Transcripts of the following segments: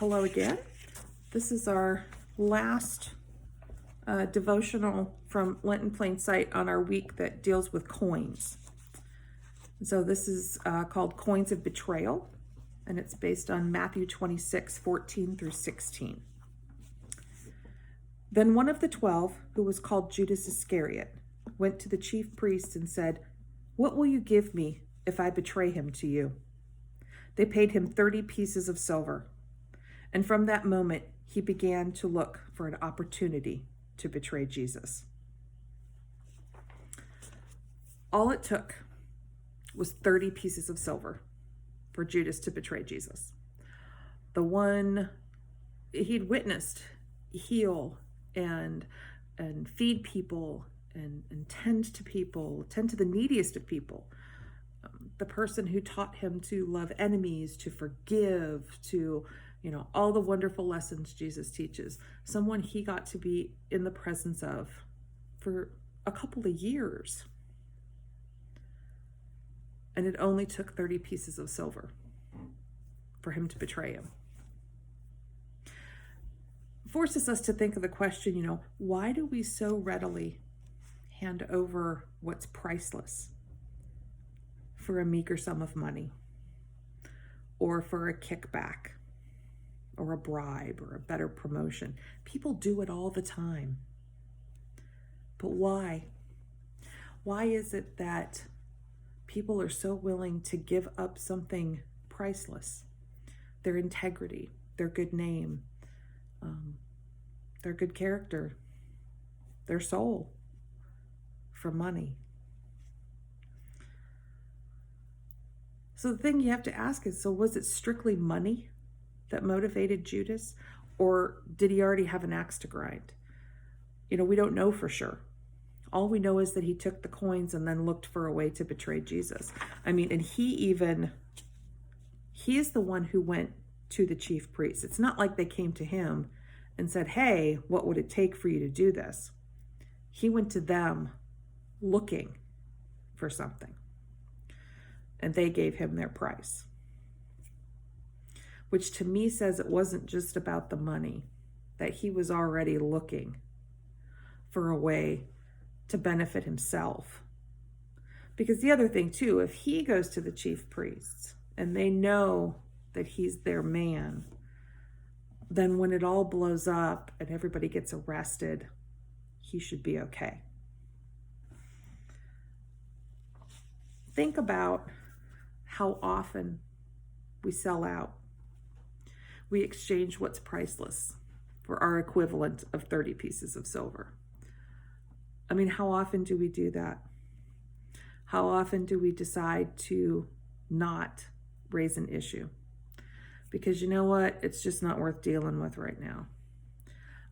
Hello again. This is our last devotional from Lent in Plain Sight on our week that deals with coins. So this is called Coins of Betrayal, and it's based on Matthew 26:14 through 16. Then one of the 12, who was called Judas Iscariot, went to the chief priests and said, "What will you give me if I betray him to you?" They paid him 30 pieces of silver. And from that moment, he began to look for an opportunity to betray Jesus. All it took was 30 pieces of silver for Judas to betray Jesus. The one he'd witnessed heal and feed people and tend to people, tend to the neediest of people. The person who taught him to love enemies, to forgive, to all the wonderful lessons Jesus teaches. Someone he got to be in the presence of for a couple of years. And it only took 30 pieces of silver for him to betray him. Forces us to think of the question, why do we so readily hand over what's priceless for a meager sum of money, or for a kickback, or a bribe, or a better promotion? People do it all the time. But why? Why is it that people are so willing to give up something priceless? Their integrity, their good name, their good character, their soul, for money. So the thing you have to ask is, so was it strictly money that motivated Judas, or did he already have an axe to grind? We don't know for sure. All we know is that he took the coins and then looked for a way to betray Jesus. And he is the one who went to the chief priests. It's not like they came to him and said, "Hey, what would it take for you to do this?" He went to them looking for something, and they gave him their price. Which to me says it wasn't just about the money, that he was already looking for a way to benefit himself. Because the other thing too, if he goes to the chief priests and they know that he's their man, then when it all blows up and everybody gets arrested, he should be okay. Think about how often we sell out. We exchange what's priceless for our equivalent of 30 pieces of silver. How often do we do that? How often do we decide to not raise an issue? Because you know what? It's just not worth dealing with right now.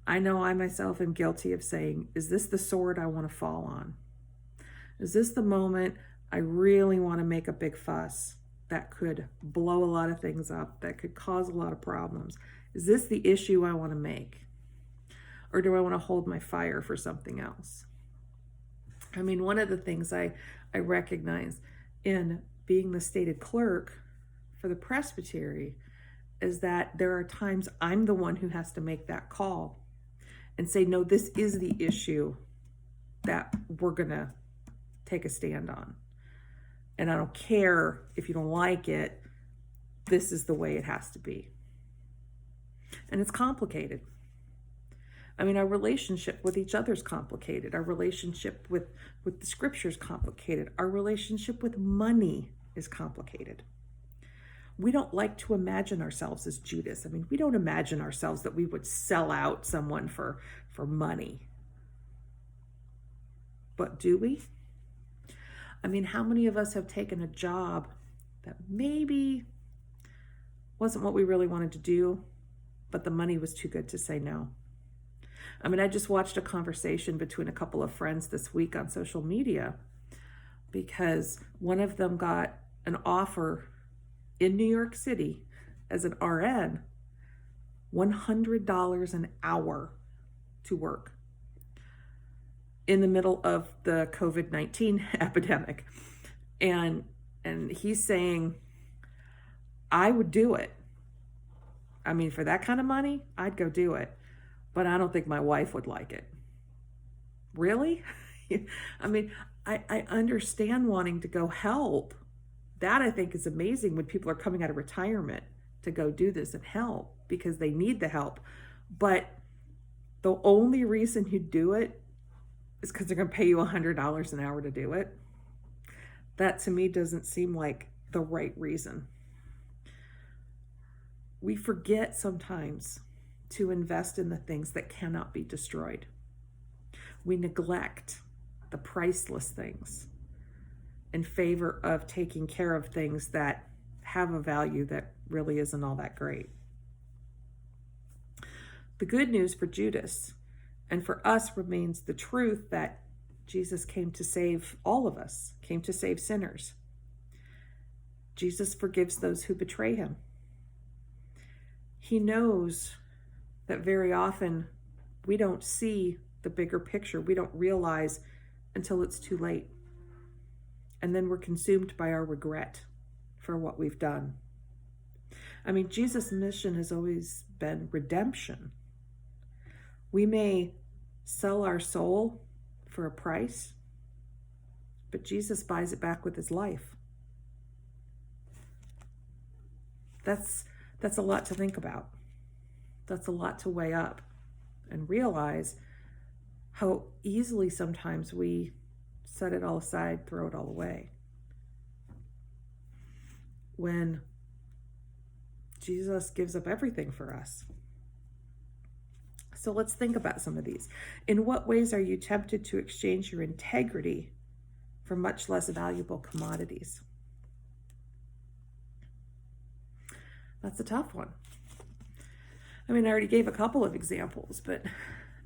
I know I myself am guilty of saying, is this the sword I want to fall on? Is this the moment I really want to make a big fuss that could blow a lot of things up, that could cause a lot of problems? Is this the issue I want to make? Or do I want to hold my fire for something else? One of the things I recognize in being the stated clerk for the presbytery is that there are times I'm the one who has to make that call and say, no, this is the issue that we're going to take a stand on. And I don't care if you don't like it, this is the way it has to be. And it's complicated. Our relationship with each other is complicated. Our relationship with the scripture is complicated. Our relationship with money is complicated. We don't like to imagine ourselves as Judas. We don't imagine ourselves that we would sell out someone for money. But do we? How many of us have taken a job that maybe wasn't what we really wanted to do, but the money was too good to say no? I just watched a conversation between a couple of friends this week on social media because one of them got an offer in New York City as an RN, $100 an hour to work in the middle of the COVID-19 epidemic. And he's saying, I would do it I mean, for that kind of money, I'd go do it. But I don't think my wife would like it. Really? I mean, I understand wanting to go help. That I think is amazing when people are coming out of retirement to go do this and help because they need the help. But the only reason you do it is because they're going to pay you $100 an hour to do it. That to me doesn't seem like the right reason. We forget sometimes to invest in the things that cannot be destroyed. We neglect the priceless things in favor of taking care of things that have a value that really isn't all that great. The good news for Judas and for us remains the truth that Jesus came to save all of us, came to save sinners. Jesus forgives those who betray him. He knows that very often we don't see the bigger picture. We don't realize until it's too late. And then we're consumed by our regret for what we've done. I mean, Jesus' mission has always been redemption. We may sell our soul for a price, but Jesus buys it back with his life. That's a lot to think about. That's a lot to weigh up and realize how easily sometimes we set it all aside, throw it all away. When Jesus gives up everything for us. So let's think about some of these. In what ways are you tempted to exchange your integrity for much less valuable commodities? That's a tough one. I mean, I already gave a couple of examples, but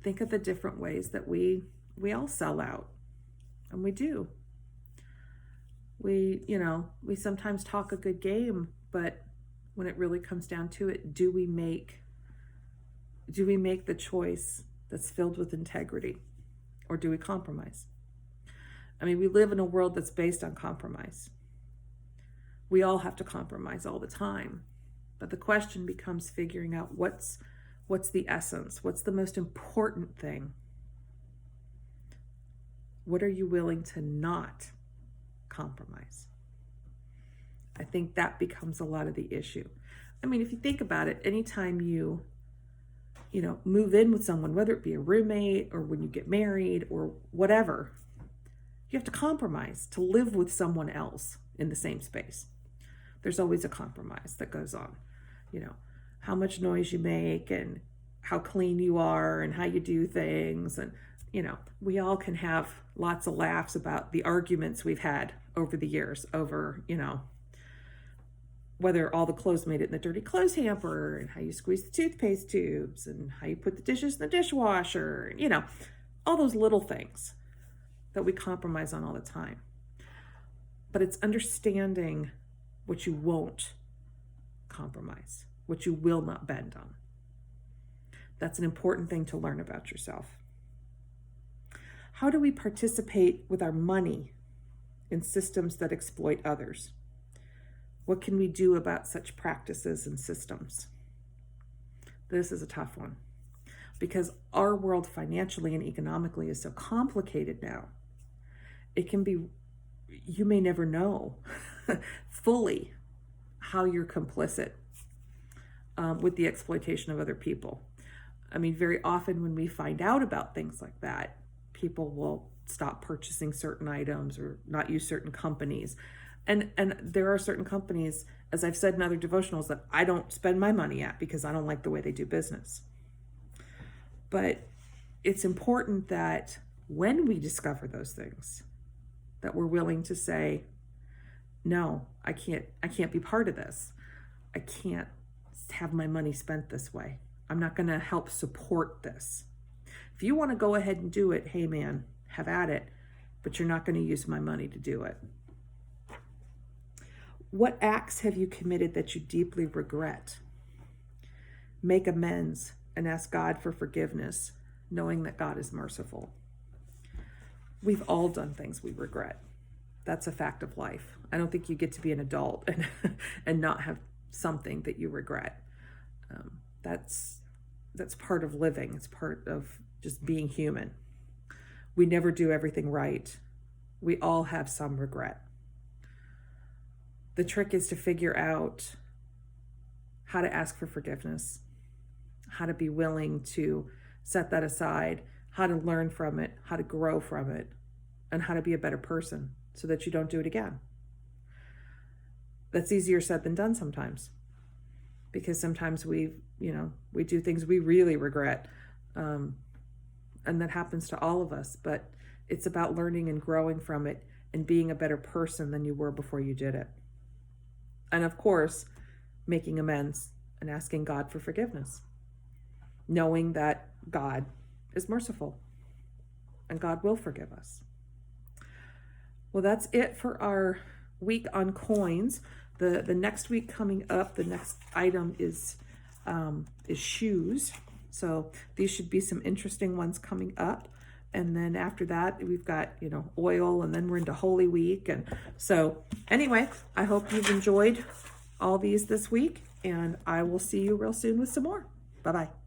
think of the different ways that we all sell out. And we do. We sometimes talk a good game, but when it really comes down to it, do we make the choice that's filled with integrity, or do we compromise? I mean, we live in a world that's based on compromise. We all have to compromise all the time. But the question becomes figuring out what's the essence, what's the most important thing? What are you willing to not compromise? I think that becomes a lot of the issue. I mean, if you think about it, anytime you move in with someone, whether it be a roommate or when you get married or whatever, you have to compromise to live with someone else in the same space. There's always a compromise that goes on. How much noise you make and how clean you are and how you do things. And, we all can have lots of laughs about the arguments we've had over the years over, whether all the clothes made it in the dirty clothes hamper and how you squeeze the toothpaste tubes and how you put the dishes in the dishwasher, and, all those little things that we compromise on all the time. But it's understanding what you won't compromise, what you will not bend on. That's an important thing to learn about yourself. How do we participate with our money in systems that exploit others? What can we do about such practices and systems? This is a tough one because our world financially and economically is so complicated now. You may never know fully how you're complicit with the exploitation of other people. I mean, very often when we find out about things like that, people will stop purchasing certain items or not use certain companies. And there are certain companies, as I've said in other devotionals, that I don't spend my money at because I don't like the way they do business. But it's important that when we discover those things, that we're willing to say, no, I can't be part of this. I can't have my money spent this way. I'm not going to help support this. If you want to go ahead and do it, hey man, have at it, but you're not going to use my money to do it. What acts have you committed that you deeply regret? Make amends and ask God for forgiveness, knowing that God is merciful. We've all done things we regret. That's a fact of life. I don't think you get to be an adult and not have something that you regret. That's part of living. It's part of just being human. We never do everything right. We all have some regret. The trick is to figure out how to ask for forgiveness, how to be willing to set that aside, how to learn from it, how to grow from it, and how to be a better person so that you don't do it again. That's easier said than done sometimes, because sometimes we do things we really regret, and that happens to all of us. But it's about learning and growing from it and being a better person than you were before you did it. And of course, making amends and asking God for forgiveness, knowing that God is merciful and God will forgive us. Well, that's it for our week on coins. The next week coming up, the next item is shoes. So these should be some interesting ones coming up. And then after that, we've got, oil, and then we're into Holy Week. And so anyway, I hope you've enjoyed all these this week, and I will see you real soon with some more. Bye-bye.